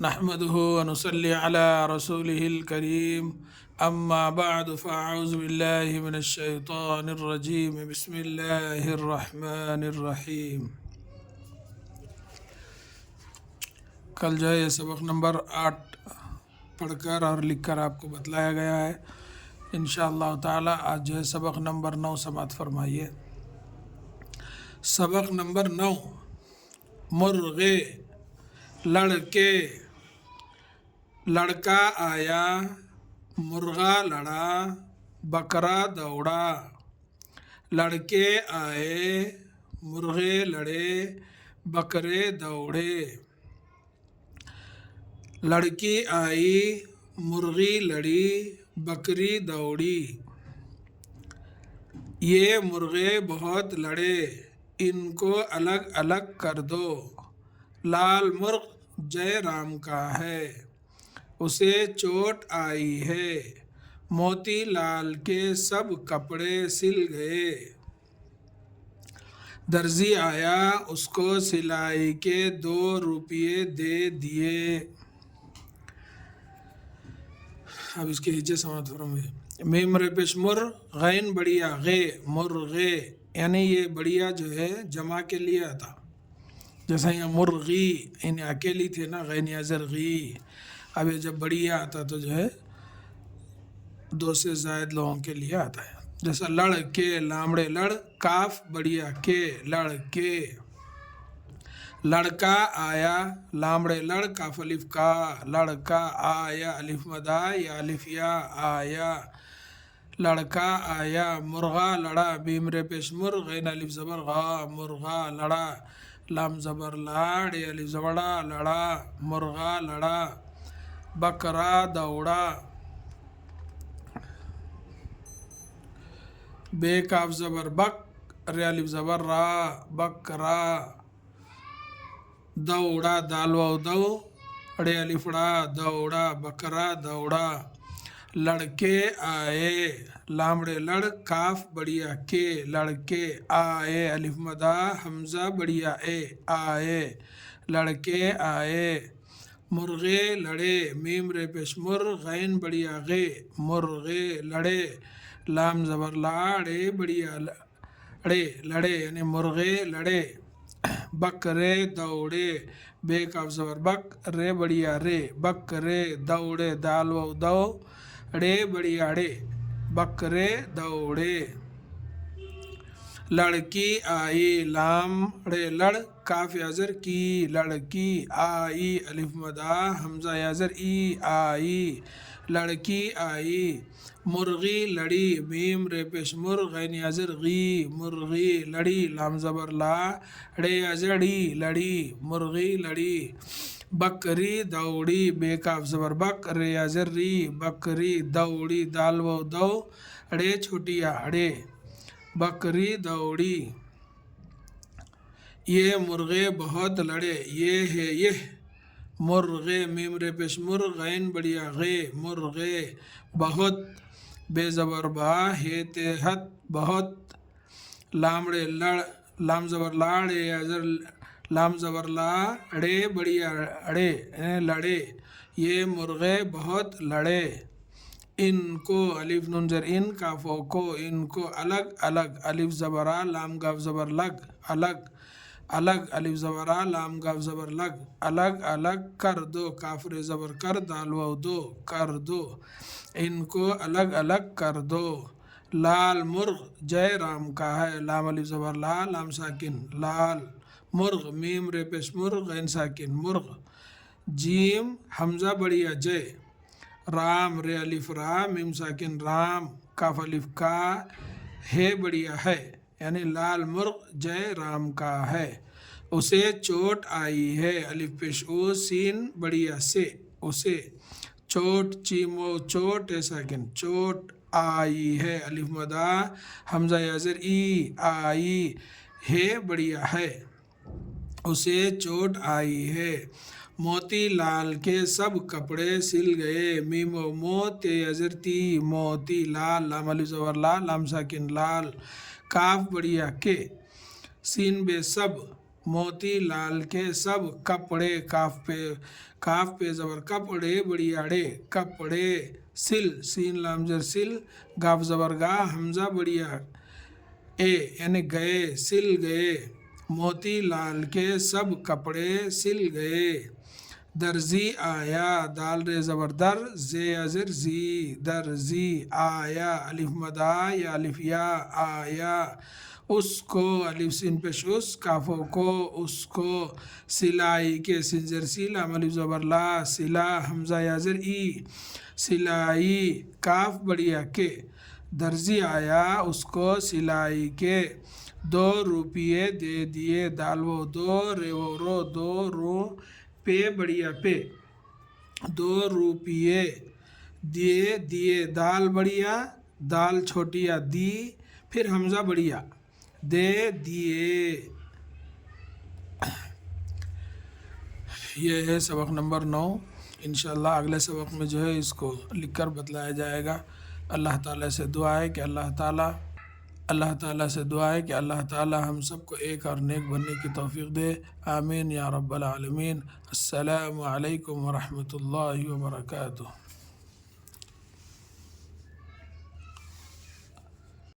نحمده ونصلي على رسوله الكريم أما بعد فأعوذ بالله من الشيطان الرجيم بسم الله الرحمن الرحیم۔ کل جو ہے یہ سبق نمبر 8 پڑھ کر اور لکھ کر آپ کو بتلایا گیا ہے۔ انشاءاللہ تعالی آج جو ہے سبق نمبر 9 سماعت فرمائیے۔ سبق نمبر 9، مرغے، لڑکے، لڑکا آیا، مرغا لڑا، بکرا دوڑا۔ لڑکے آئے، مرغے لڑے، بکرے دوڑے۔ لڑکی آئی، مرغی لڑی، بکری دوڑی۔ یہ مرغے بہت لڑے، ان کو الگ الگ کر دو۔ لال مرغ جے رام کا ہے، اسے چوٹ آئی ہے۔ موتی لال کے سب کپڑے سل گئے۔ درزی آیا، اس کو سلائی کے 2 روپیے دے دیے۔ اب اس کے ہجے سماعت فرمائیے۔ میم رے پیش مر، غین بڑیا غے، مرغے، یعنی یہ بڑیا جو ہے جمع کے لیے آتا، جیسا یہاں مرغی یعنی اکیلی تھے نا، غین یا زرغی۔ اب یہ جب بڑیا آتا تو جو ہے 2 سے زائد لوگوں کے لیے آتا ہے، جیسا لڑکے، لامڑے لڑ، کاف بڑیا کے، لڑکے۔ لڑکا آیا، لامڑے لڑ، کاف الف کا، لڑکا آیا، الف مدہ یا الف یا، آیا، لڑکا آیا۔ مرغا لڑا، بیم رے پیش مر، غین الف زبر غا، مرغا لڑا، لام زبر لاڑ، الف زبڑا، لڑا، مرغا لڑا۔ بکرا دوڑا، بے کاف زبر بک، رے الف زبر را، بکرا۔ دوڑا، دال واو دو، اڑے الف ڑا، دوڑا، بکرا دوڑا۔ لڑکے آئے، لامڑے لڑ، کاف بڑیا کے، لڑکے آئے، الف مدہ حمزہ بڑیا اے، آئے، لڑکے آئے۔ مرغے لڑے، میم رے پیش مر، غین بڑیا غے، مرغے لڑے، لام زبر لاڑے بڑیا لڑے، لڑے یعنی مرغے لڑے۔ بکرے دوڑے، بے کاف زبر بک، رے بڑیا رے، بکرے دوڑے، دال واو دو، ڑے بڑیا ڑے، بکرے دوڑے۔ لڑکی آئی، لام ڑے لڑ، کاف یازر کی، لڑکی آئی، الف مدہ حمزہ یازر ای، آئی، لڑکی آئی۔ مرغی لڑی، میم رے پیش مر، غین یازر غی، مرغی لڑی، لام زبر لا، ڑے یازر ڑی، لڑی، مرغی لڑی۔ بکری دوڑی، بے کاف زبر بک، رے یازر ری، بکری دوڑی، دال واو دو، ڑے چھوٹی یا اڑے، بکری دوڑی۔ یہ مرغے بہت لڑے، یہ ہے یہ مرغے، میم رے پیش مر، غین بڑیا غے، مرغے، بہت، بے زبر با، ہے تے حت، بہت، لامڑے لڑ، لام زبر لاڑ، یازر لام زبر لا، اڑے بڑیا اڑے، لڑے۔ یہ مرغے بہت لڑے۔ ان کو، الف نون زر ان، کاف واو کو، ان کو الگ الگ، الف زبرا، لام گاف زبر لگ، الگ الگ، الف زبرا، لام گاف زبر لگ، الگ الگ کر دو، کاف رے زبر کر، دال واو دو، کر دو، ان کو الگ الگ کر دو۔ لال مرغ جے رام کا ہے، لام الف زبر لا، لام ساکن، لال، مرغ، میم رے پیش مر، غین ساکن، مرغ، جیم حمزہ بڑیا جے، رام، رے الف را، میم ساکن، رام، کاف الف کا، ہے بڑیا ہے، یعنی لال مرغ جے رام کا ہے، اسے چوٹ آئی ہے، الف پیش او، سین بڑیا سے، اسے، چوٹ، چیم و چوٹ، ہے ساکن، چوٹ آئی ہے، الف مدہ حمزہ یازر ای، آئی، ہے بڑیا ہے، اسے چوٹ آئی ہے۔ موتی لال کے سب کپڑے سل گئے، میم و مو، تے یازر تی، موتی لال، لام الف زبر لا، لام ساکن، لال، کاف بڑیا کے، سین بے سب، موتی لال کے سب کپڑے کاف پہ زبر کپڑے بڑیاڑے کپڑے سل سین لام زر سل گاف زبر گا حمزہ بڑیا اے یعنی گئے سل گئے موتی لال کے سب کپڑے سل گئے درزی آیا دال رے زبر در زے ازر زی درزی آیا الف مدا یا الف یا آیا اس کو الف سین پیش اس کافو کو اس کو سلائی کے سنزر سیلا الف زبر لا سلا حمزہ یا زر ای سلائی کاف بڑیا کے درزی آیا اس کو سلائی کے 2 روپیے دے دیے دال و دو رے و رو 2 رو پے بڑیا پے 2 روپیے دیے دال بڑیا دال چھوٹیا دی پھر حمزہ بڑیا دے دیے۔ یہ ہے سبق نمبر 9۔ انشاءاللہ اگلے سبق میں جو ہے اس کو لکھ کر بتلایا جائے گا۔ اللہ تعالیٰ سے دعا ہے کہ اللہ تعالیٰ ہم سب کو ایک اور نیک بننے کی توفیق دے، آمین یا رب العالمین۔ السلام علیکم ورحمۃ اللہ وبرکاتہ۔